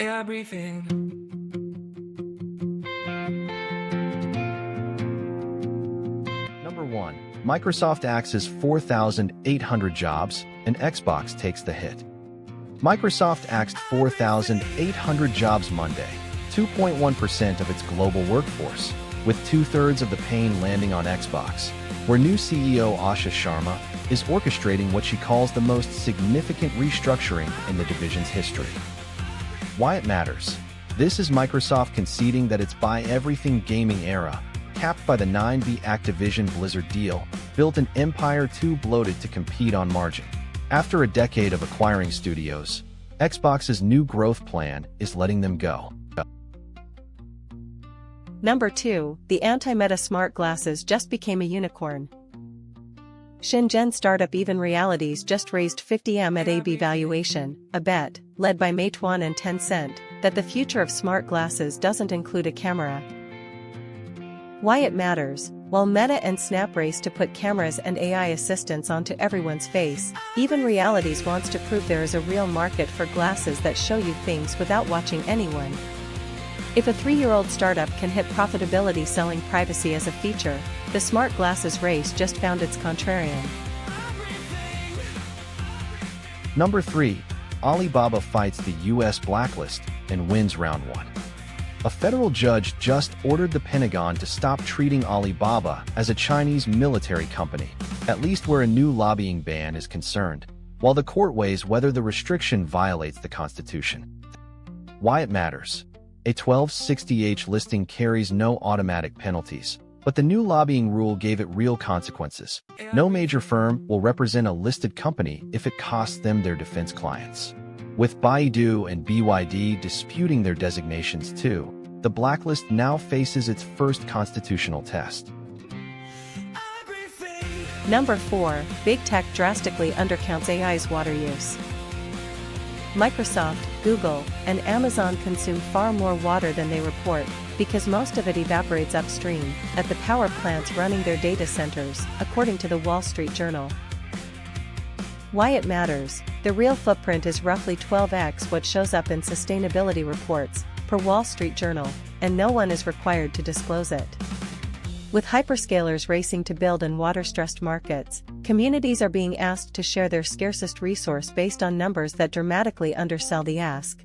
AI briefing. Number 1. Microsoft axes 4,800 jobs, and Xbox takes the hit. Microsoft axed 4,800 jobs Monday, 2.1% of its global workforce, with two-thirds of the pain landing on Xbox, where new CEO Asha Sharma is orchestrating what she calls the most significant restructuring in the division's history. Why it matters. This is Microsoft conceding that its buy-everything gaming era, capped by the 9B Activision Blizzard deal, built an empire too bloated to compete on margin. After a decade of acquiring studios, Xbox's new growth plan is letting them go. Number 2, the anti-Meta smart glasses just became a unicorn. Shenzhen startup Even Realities just raised 50M at AB valuation, a bet, led by Meituan and Tencent, that the future of smart glasses doesn't include a camera. Why it matters. While Meta and Snap race to put cameras and AI assistants onto everyone's face, Even Realities wants to prove there is a real market for glasses that show you things without watching anyone. If a 3-year-old startup can hit profitability selling privacy as a feature, the smart glasses race just found its contrarian. Number 3. Alibaba fights the US blacklist and wins round 1. A federal judge just ordered the Pentagon to stop treating Alibaba as a Chinese military company, at least where a new lobbying ban is concerned, while the court weighs whether the restriction violates the Constitution. Why it matters. A 1260H listing carries no automatic penalties, but the new lobbying rule gave it real consequences. No major firm will represent a listed company if it costs them their defense clients. With Baidu and BYD disputing their designations too, the blacklist now faces its first constitutional test. Number 4, Big Tech drastically undercounts AI's water use. Microsoft, Google, and Amazon consume far more water than they report, because most of it evaporates upstream, at the power plants running their data centers, according to the Wall Street Journal. Why it matters. The real footprint is roughly 12x what shows up in sustainability reports, per Wall Street Journal, and no one is required to disclose it. With hyperscalers racing to build in water-stressed markets, communities are being asked to share their scarcest resource based on numbers that dramatically undersell the ask.